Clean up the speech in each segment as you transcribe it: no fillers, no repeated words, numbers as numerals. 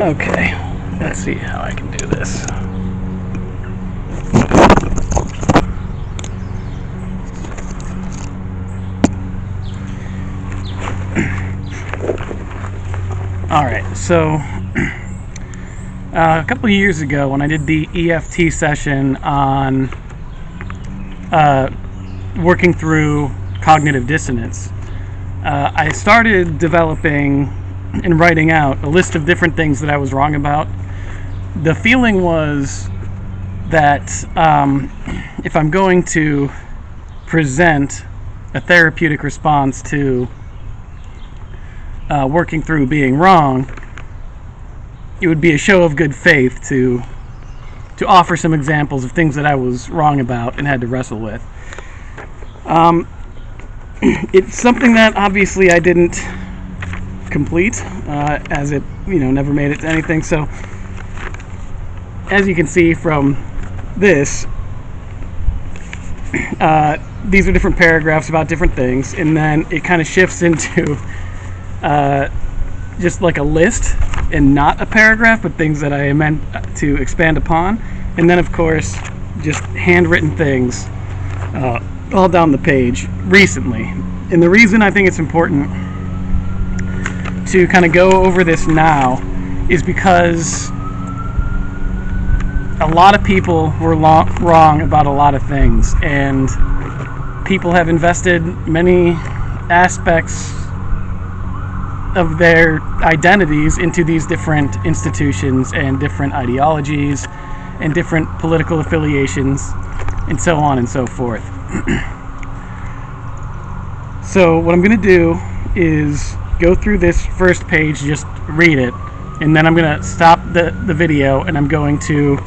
Okay, let's see how I can do this. Alright, so a couple of years ago when I did the EFT session on working through cognitive dissonance, I started developing and writing out a list of different things that I was wrong about. The feeling was that if I'm going to present a therapeutic response to working through being wrong, it would be a show of good faith to offer some examples of things that I was wrong about and had to wrestle with. It's something that obviously I didn't complete, as it never made it to anything. So as you can see from this, these are different paragraphs about different things, and then it kind of shifts into just like a list and not a paragraph, but things that I meant to expand upon. And then of course just handwritten things all down the page recently. And the reason I think it's important to kind of go over this now is because a lot of people were wrong about a lot of things, and people have invested many aspects of their identities into these different institutions and different ideologies and different political affiliations and so on and so forth. So what I'm going to do is go through this first page, just read it, and then I'm going to stop the video and I'm going to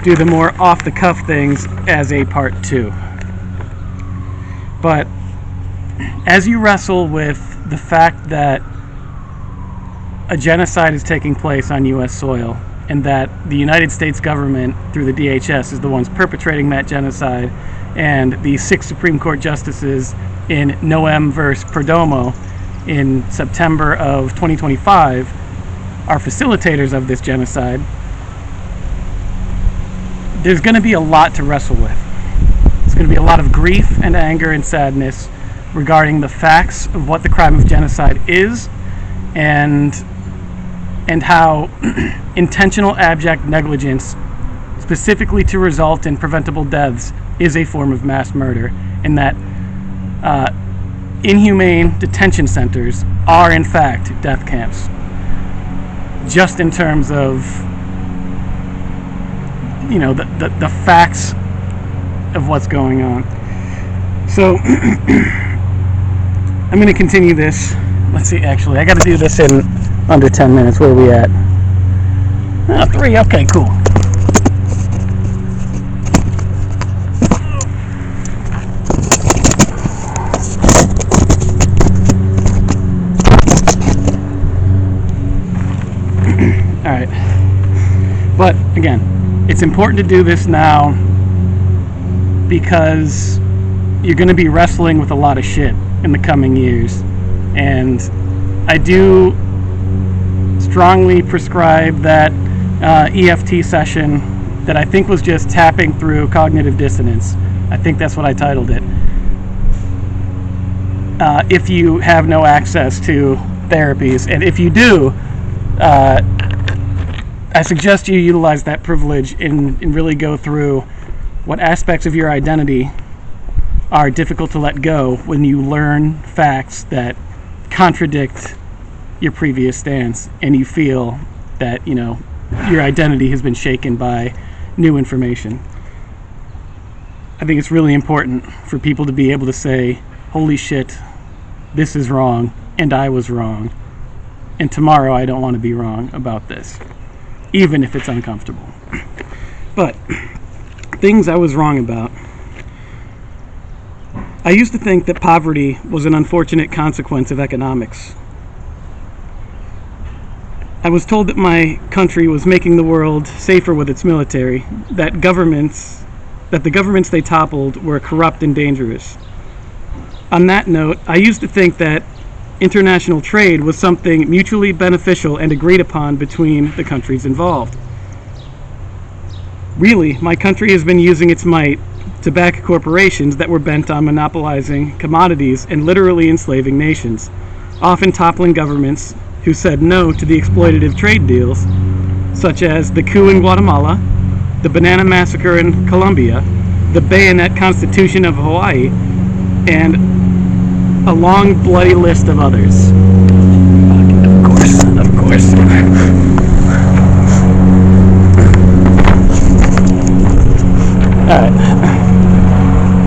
do the more off-the-cuff things as a part 2. But as you wrestle with the fact that a genocide is taking place on U.S. soil, and that the United States government, through the DHS, is the ones perpetrating that genocide, and the 6 Supreme Court justices in Noem versus Perdomo in September of 2025 are facilitators of this genocide, there's going to be a lot to wrestle with. There's going to be a lot of grief and anger and sadness regarding the facts of what the crime of genocide is, and how intentional abject negligence, specifically to result in preventable deaths, is a form of mass murder, and that inhumane detention centers are in fact death camps, just in terms of the facts of what's going on. So I'm going to continue this. Let's see, actually I got to do this in under 10 minutes. Where are we at? 3. Okay, cool. Alright. But again, it's important to do this now because you're going to be wrestling with a lot of shit in the coming years. And I do strongly prescribe that EFT session that I think was just tapping through cognitive dissonance. I think that's what I titled it. If you have no access to therapies, and if you do, I suggest you utilize that privilege and really go through what aspects of your identity are difficult to let go when you learn facts that contradict your previous stance, and you feel that your identity has been shaken by new information. I think it's really important for people to be able to say, holy shit, this is wrong, and I was wrong, and tomorrow I don't want to be wrong about this, even if it's uncomfortable. But things I was wrong about. I used to think that poverty was an unfortunate consequence of economics. I was told that my country was making the world safer with its military, that the governments they toppled were corrupt and dangerous. On that note, I used to think that international trade was something mutually beneficial and agreed upon between the countries involved. Really, my country has been using its might to back corporations that were bent on monopolizing commodities and literally enslaving nations, often toppling governments who said no to the exploitative trade deals, such as the coup in Guatemala, the Banana Massacre in Colombia, the Bayonet Constitution of Hawaii, and a long, bloody list of others. Of course. Alright.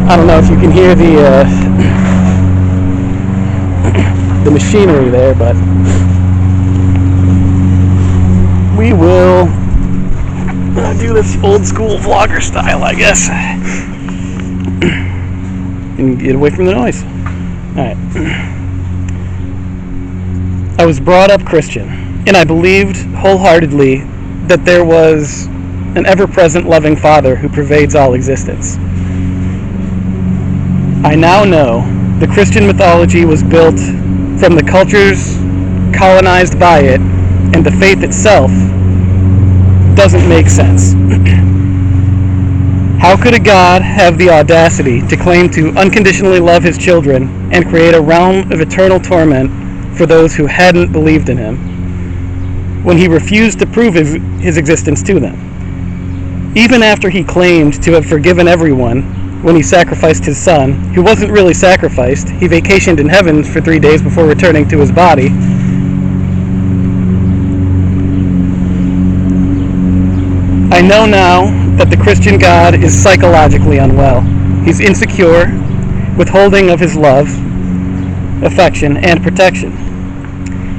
I don't know if you can hear the machinery there, but we will do this old school vlogger style, I guess, and get away from the noise. Alright. I was brought up Christian, and I believed wholeheartedly that there was an ever-present loving Father who pervades all existence. I now know the Christian mythology was built from the cultures colonized by it, and the faith itself doesn't make sense. How could a God have the audacity to claim to unconditionally love his children and create a realm of eternal torment for those who hadn't believed in him, when he refused to prove his existence to them? Even after he claimed to have forgiven everyone when he sacrificed his son, who wasn't really sacrificed, he vacationed in heaven for 3 days before returning to his body. I know now that the Christian God is psychologically unwell. He's insecure, withholding of his love, affection, and protection.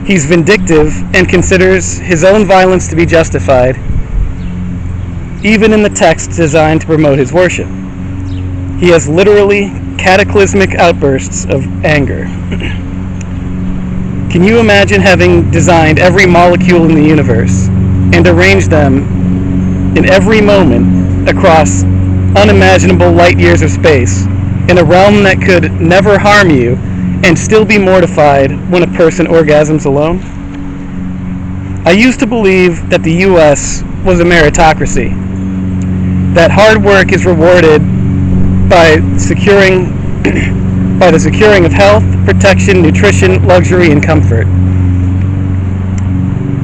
He's vindictive and considers his own violence to be justified, even in the texts designed to promote his worship. He has literally cataclysmic outbursts of anger. Can you imagine having designed every molecule in the universe and arranged them in every moment across unimaginable light years of space in a realm that could never harm you and still be mortified when a person orgasms alone? I used to believe that the U.S. was a meritocracy, that hard work is rewarded by the securing of health, protection, nutrition, luxury, and comfort.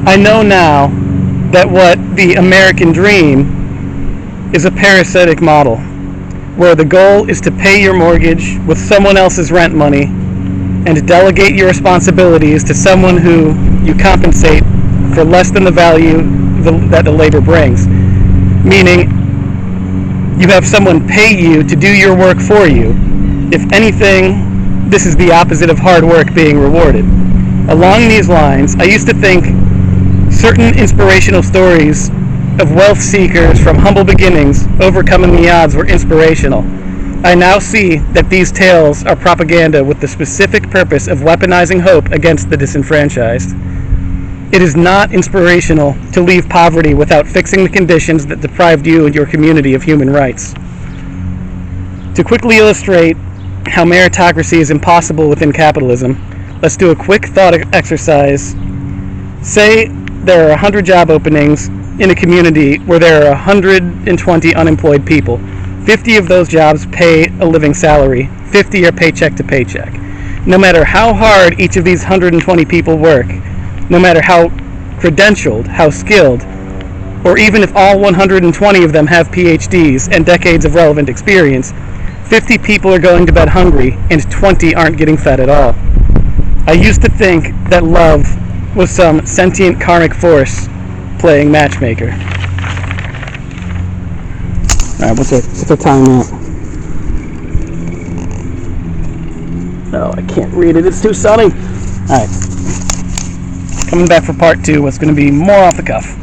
I know now that what the American dream is a parasitic model, where the goal is to pay your mortgage with someone else's rent money and delegate your responsibilities to someone who you compensate for less than the value that the labor brings. Meaning, you have someone pay you to do your work for you. If anything, this is the opposite of hard work being rewarded. Along these lines, I used to think certain inspirational stories of wealth seekers from humble beginnings overcoming the odds were inspirational. I now see that these tales are propaganda with the specific purpose of weaponizing hope against the disenfranchised. It is not inspirational to leave poverty without fixing the conditions that deprived you and your community of human rights. To quickly illustrate how meritocracy is impossible within capitalism, let's do a quick thought exercise. Say there are 100 job openings in a community where there are 120 unemployed people. 50 of those jobs pay a living salary. 50 are paycheck to paycheck. No matter how hard each of these 120 people work, no matter how credentialed, how skilled, or even if all 120 of them have PhDs and decades of relevant experience, 50 people are going to bed hungry and 20 aren't getting fed at all. I used to think that love was some sentient karmic force playing matchmaker. Alright, what's the time at? Oh, I can't read it, it's too sunny. Alright. Coming back for part 2, what's going to be more off the cuff.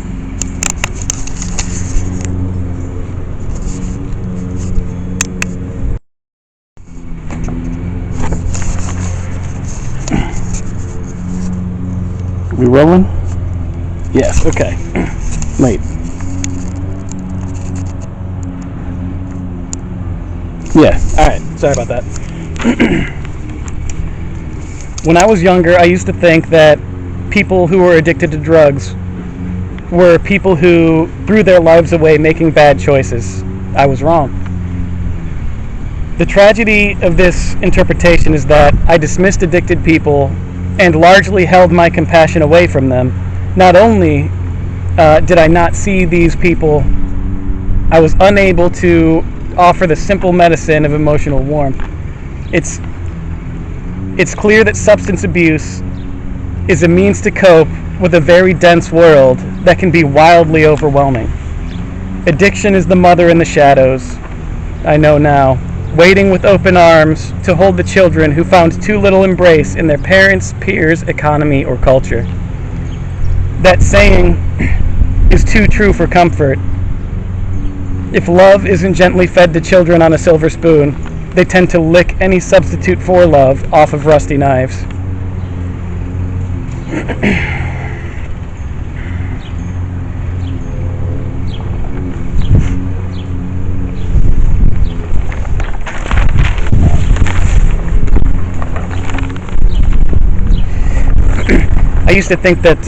We rolling? Yes, okay. Wait. Yeah, alright. Sorry about that. When I was younger, I used to think that people who were addicted to drugs were people who threw their lives away making bad choices. I was wrong. The tragedy of this interpretation is that I dismissed addicted people and largely held my compassion away from them. Not only did I not see these people, I was unable to offer the simple medicine of emotional warmth. It's clear that substance abuse is a means to cope with a very dense world that can be wildly overwhelming. Addiction is the mother in the shadows, I know now, waiting with open arms to hold the children who found too little embrace in their parents, peers, economy, or culture. That saying is too true for comfort. If love isn't gently fed to children on a silver spoon, they tend to lick any substitute for love off of rusty knives. I used to think that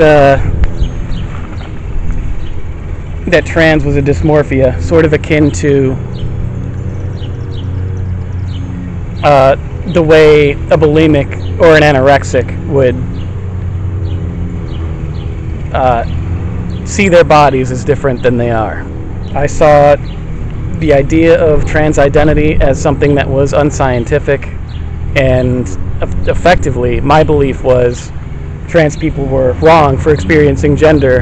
that trans was a dysmorphia, sort of akin to the way a bulimic or an anorexic would see their bodies as different than they are. I saw the idea of trans identity as something that was unscientific, and effectively my belief was trans people were wrong for experiencing gender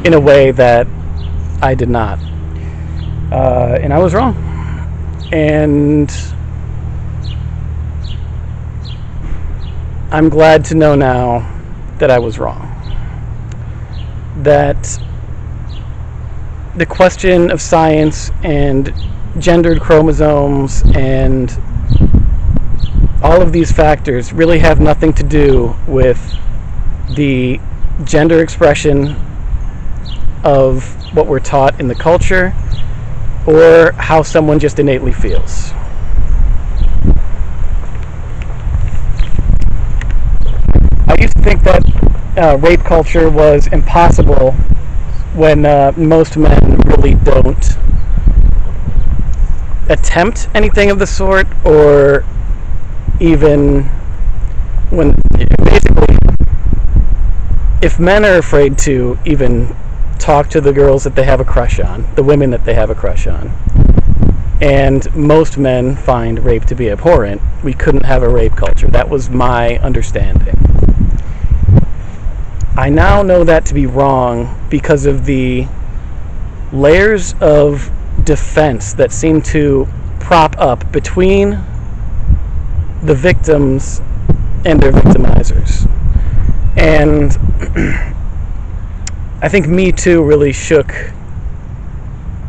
in a way that I did not. And I was wrong. And I'm glad to know now that I was wrong. That the question of science and gendered chromosomes and all of these factors really have nothing to do with the gender expression of what we're taught in the culture or how someone just innately feels. I used to think that rape culture was impossible when most men really don't attempt anything of the sort, or even when basically if men are afraid to even talk to the girls that they have a crush on, the women that they have a crush on, and most men find rape to be abhorrent, we couldn't have a rape culture. That was my understanding. I now know that to be wrong because of the layers of defense that seem to prop up between the victims and their victimizers. And I think Me Too really shook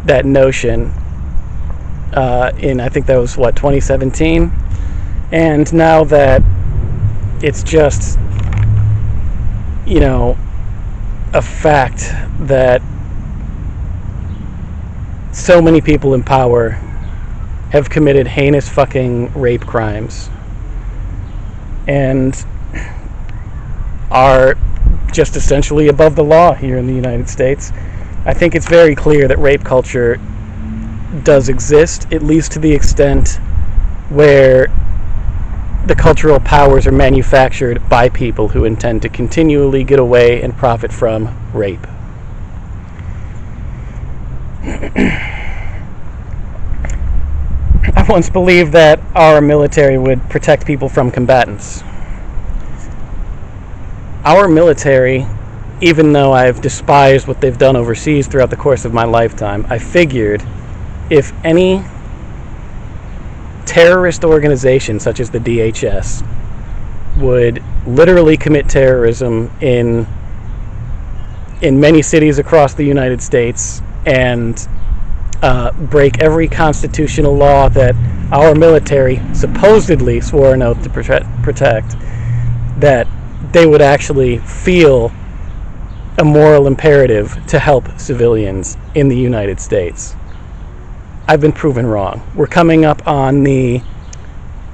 that notion in, I think that was, 2017? And now that it's just, a fact that so many people in power have committed heinous fucking rape crimes and are just essentially above the law here in the United States. I think it's very clear that rape culture does exist, at least to the extent where the cultural powers are manufactured by people who intend to continually get away and profit from rape. I once believed that our military would protect people from combatants. Our military, even though I've despised what they've done overseas throughout the course of my lifetime, I figured if any terrorist organization such as the DHS would literally commit terrorism in many cities across the United States and break every constitutional law that our military supposedly swore an oath to protect, that they would actually feel a moral imperative to help civilians in the United States. I've been proven wrong. We're coming up on the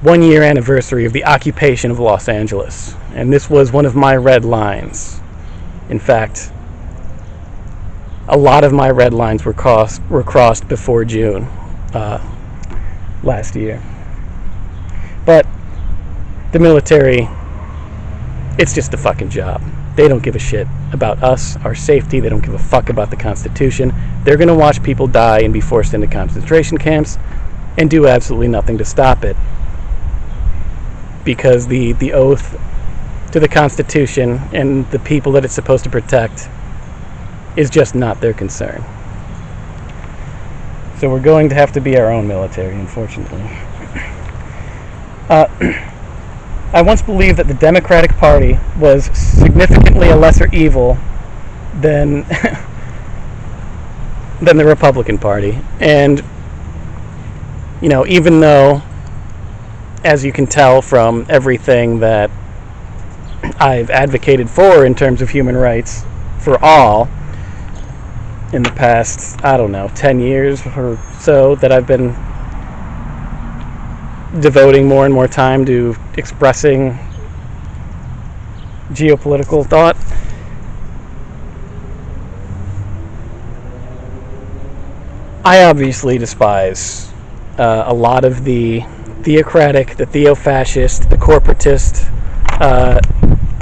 1-year anniversary of the occupation of Los Angeles, and this was one of my red lines. In fact, a lot of my red lines were crossed before June last year. But the military, it's just a fucking job. They don't give a shit about us, our safety. They don't give a fuck about the Constitution. They're going to watch people die and be forced into concentration camps and do absolutely nothing to stop it, because the oath to the Constitution and the people that it's supposed to protect is just not their concern. So we're going to have to be our own military, unfortunately. I once believed that the Democratic Party was significantly a lesser evil than the Republican Party. And, you know, even though, as you can tell from everything that I've advocated for in terms of human rights for all in the past, 10 years or so, that I've been devoting more and more time to expressing geopolitical thought. I obviously despise a lot of the theocratic, the theo-fascist, the corporatist,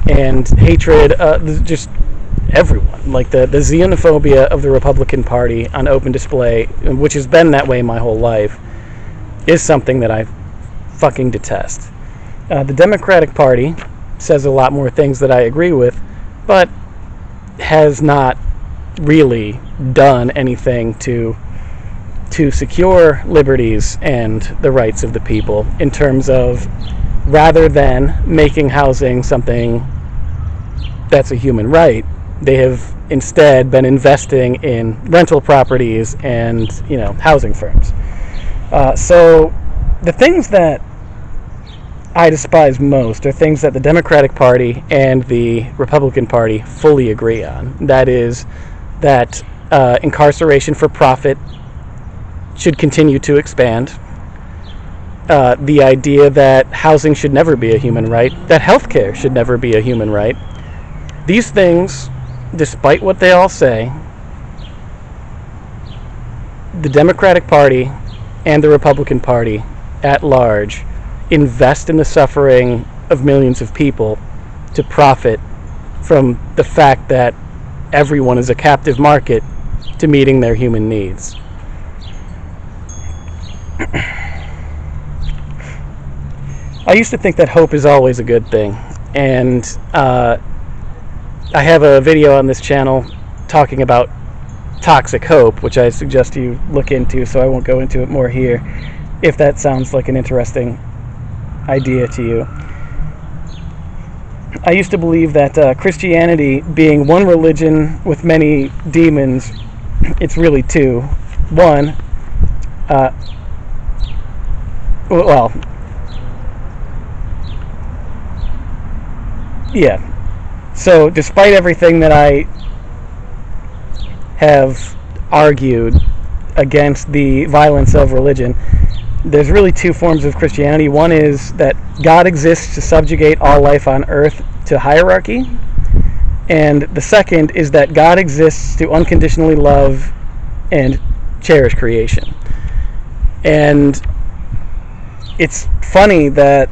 and hatred, just everyone. Like the xenophobia of the Republican Party on open display, which has been that way my whole life, is something that I fucking detest. The Democratic Party says a lot more things that I agree with, but has not really done anything to secure liberties and the rights of the people, in terms of, rather than making housing something that's a human right, they have instead been investing in rental properties and, housing firms. So the things that I despise most are things that the Democratic Party and the Republican Party fully agree on. That is, that incarceration for profit should continue to expand. The idea that housing should never be a human right, that healthcare should never be a human right. These things, despite what they all say, the Democratic Party and the Republican Party at large invest in the suffering of millions of people to profit from the fact that everyone is a captive market to meeting their human needs. I used to think that hope is always a good thing, and I have a video on this channel talking about toxic hope, which I suggest you look into, so I won't go into it more here, if that sounds like an interesting idea to you. I used to believe that Christianity, being one religion with many demons, it's really two. One, so despite everything that I have argued against the violence of religion, there's really two forms of Christianity. One is that God exists to subjugate all life on earth to hierarchy, and the second is that God exists to unconditionally love and cherish creation. And it's funny that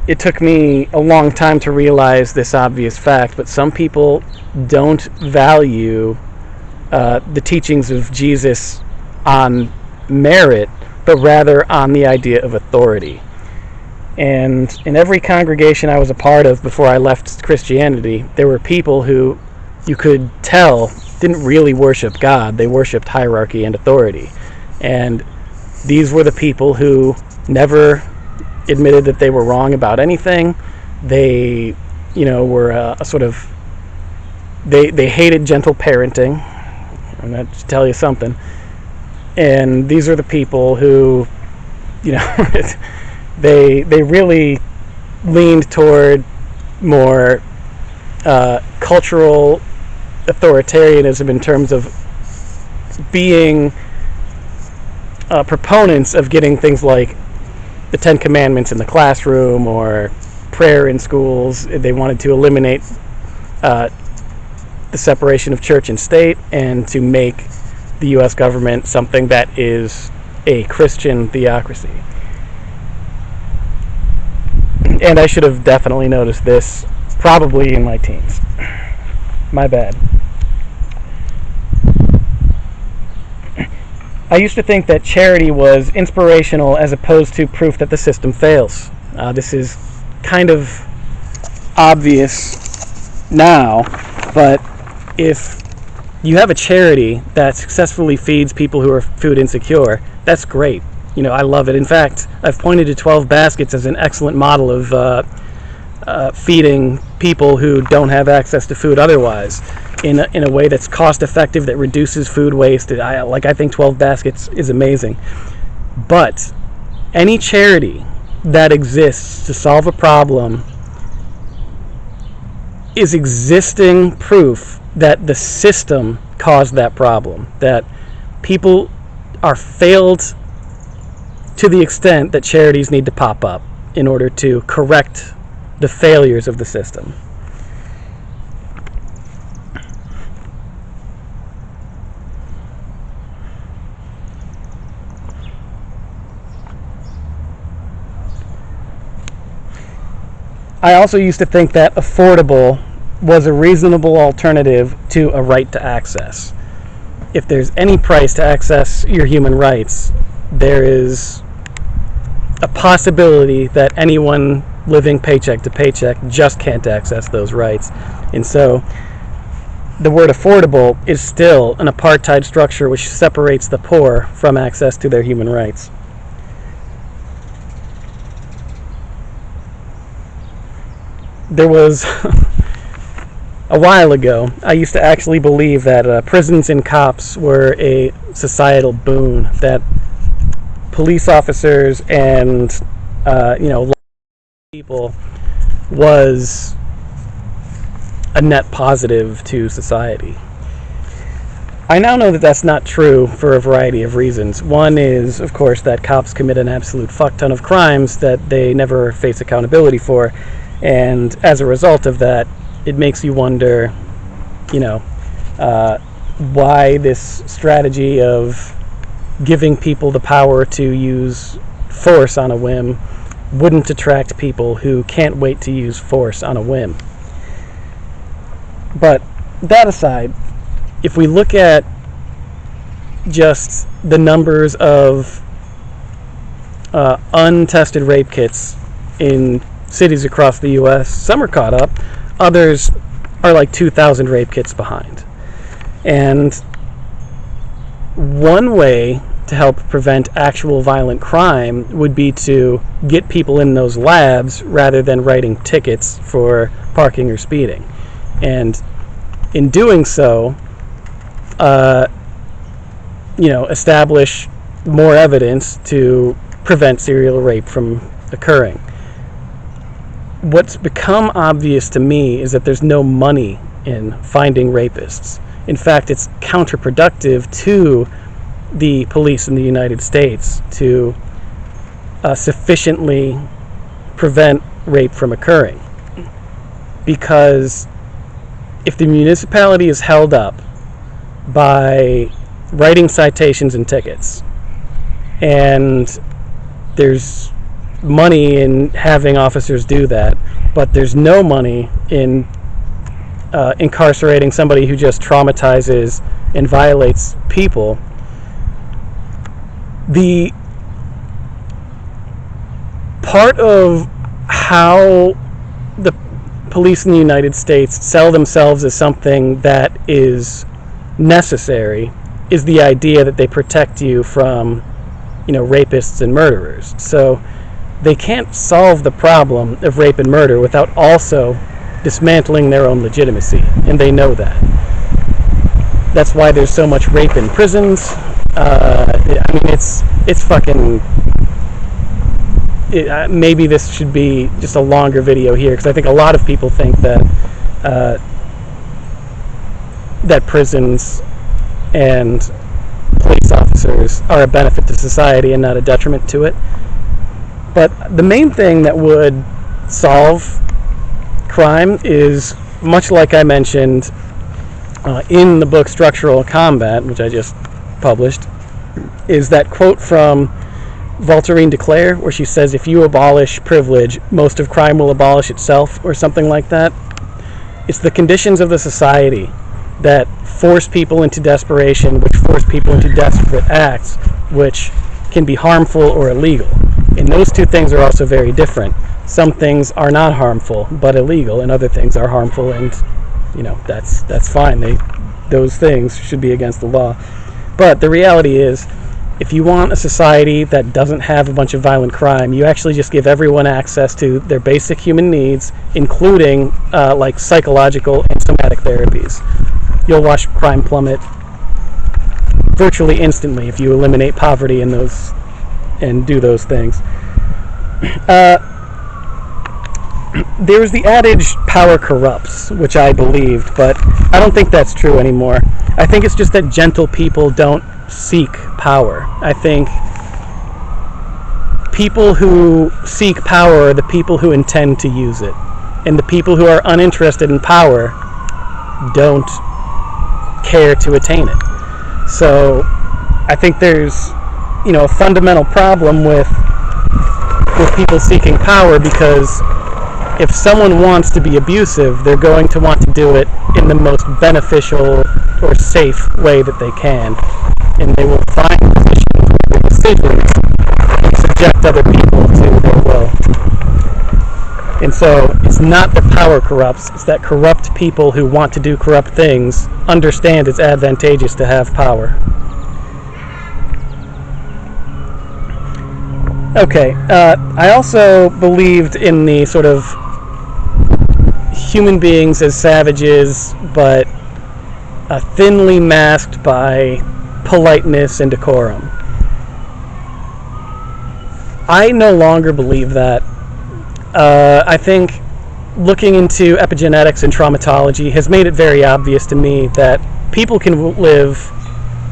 it took me a long time to realize this obvious fact, but some people don't value the teachings of Jesus on merit, but rather on the idea of authority. And in every congregation I was a part of before I left Christianity, there were people who you could tell didn't really worship God. They worshipped hierarchy and authority. And these were the people who never admitted that they were wrong about anything. They, were a sort of... They hated gentle parenting. And that should tell you something. And these are the people who, they really leaned toward more cultural authoritarianism in terms of being proponents of getting things like the Ten Commandments in the classroom or prayer in schools. They wanted to eliminate the separation of church and state and to make the U.S. government something that is a Christian theocracy. And I should have definitely noticed this probably in my teens. My bad. I used to think that charity was inspirational as opposed to proof that the system fails. This is kind of obvious now, but if you have a charity that successfully feeds people who are food insecure, that's great. You know, I love it. In fact, I've pointed to 12 Baskets as an excellent model of feeding people who don't have access to food otherwise in a way that's cost effective, that reduces food waste. I think 12 Baskets is amazing. But any charity that exists to solve a problem is existing proof that the system caused that problem, that people are failed to the extent that charities need to pop up in order to correct the failures of the system. I also used to think that affordable was a reasonable alternative to a right to access. If there's any price to access your human rights, there is a possibility that anyone living paycheck to paycheck just can't access those rights. And so the word affordable is still an apartheid structure which separates the poor from access to their human rights. There was a while ago, I used to actually believe that prisons and cops were a societal boon, that police officers and people was a net positive to society. I now know that that's not true for a variety of reasons. One is, of course, that cops commit an absolute fuck ton of crimes that they never face accountability for, and as a result of that, it makes you wonder, why this strategy of giving people the power to use force on a whim wouldn't attract people who can't wait to use force on a whim. But that aside, if we look at just the numbers of untested rape kits in cities across the U.S., some are caught up, others are like 2,000 rape kits behind. And one way to help prevent actual violent crime would be to get people in those labs rather than writing tickets for parking or speeding. And in doing so, establish more evidence to prevent serial rape from occurring. What's become obvious to me is that there's no money in finding rapists. In fact, it's counterproductive to the police in the United States to sufficiently prevent rape from occurring. Because if the municipality is held up by writing citations and tickets, and there's money in having officers do that, but there's no money in incarcerating somebody who just traumatizes and violates people, the part of how the police in the United States sell themselves as something that is necessary is the idea that they protect you from, rapists and murderers. So they can't solve the problem of rape and murder without also dismantling their own legitimacy, and they know that. That's why there's so much rape in prisons. It's fucking... maybe this should be just a longer video here, because I think a lot of people think that that prisons and police officers are a benefit to society and not a detriment to it. But the main thing that would solve crime is, much like I mentioned in the book Structural Combat, which I just published, is that quote from Voltairine de Cleyre, where she says, if you abolish privilege, most of crime will abolish itself, or something like that. It's the conditions of the society that force people into desperation, which force people into desperate acts, which can be harmful or illegal. And those two things are also very different. Some things are not harmful but illegal, and other things are harmful, and that's fine. Those things should be against the law. But the reality is, if you want a society that doesn't have a bunch of violent crime, you actually just give everyone access to their basic human needs, including like psychological and somatic therapies. You'll watch crime plummet virtually instantly if you eliminate poverty and do those things. There was the adage, power corrupts, which I believed, but I don't think that's true anymore. I think it's just that gentle people don't seek power. I think people who seek power are the people who intend to use it. And the people who are uninterested in power don't care to attain it. So I think there's a fundamental problem with people seeking power, because if someone wants to be abusive, they're going to want to do it in the most beneficial or safe way that they can. And they will find positions where their decisions and subject other people to their will. And so it's not that power corrupts, it's that corrupt people who want to do corrupt things understand it's advantageous to have power. Okay, I also believed in the sort of human beings as savages, but thinly masked by politeness and decorum. I no longer believe that. I think looking into epigenetics and traumatology has made it very obvious to me that people can live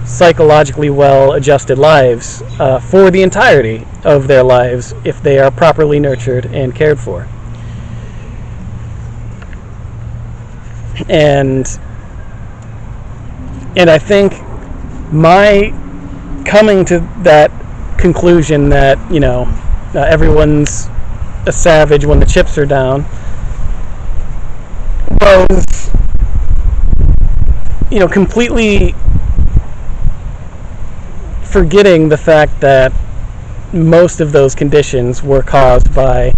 psychologically well-adjusted lives for the entirety of their lives if they are properly nurtured and cared for. And I think my coming to that conclusion that, everyone's a savage when the chips are down was, completely forgetting the fact that most of those conditions were caused by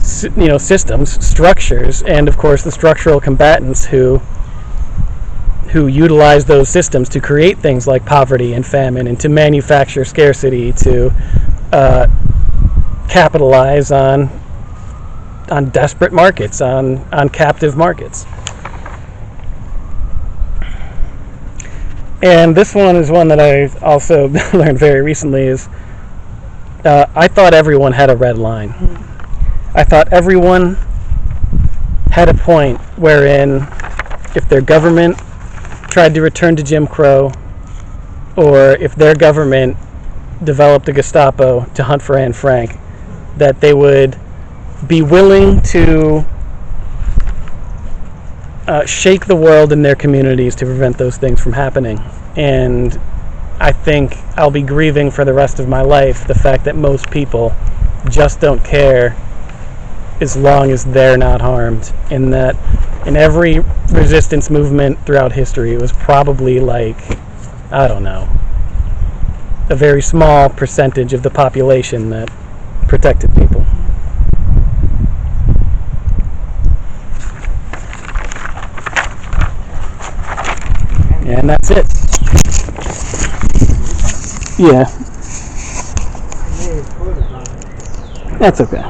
systems, structures, and of course the structural combatants who utilize those systems to create things like poverty and famine, and to manufacture scarcity, to capitalize on desperate markets, on captive markets. And this one is one that I also learned very recently, is I thought everyone had a red line. I thought everyone had a point wherein if their government tried to return to Jim Crow, or if their government developed a Gestapo to hunt for Anne Frank, that they would be willing to shake the world in their communities to prevent those things from happening. And I think I'll be grieving for the rest of my life the fact that most people just don't care as long as they're not harmed. And that in every resistance movement throughout history, it was probably like, I don't know, a very small percentage of the population that protected people. And that's it. Yeah. That's okay.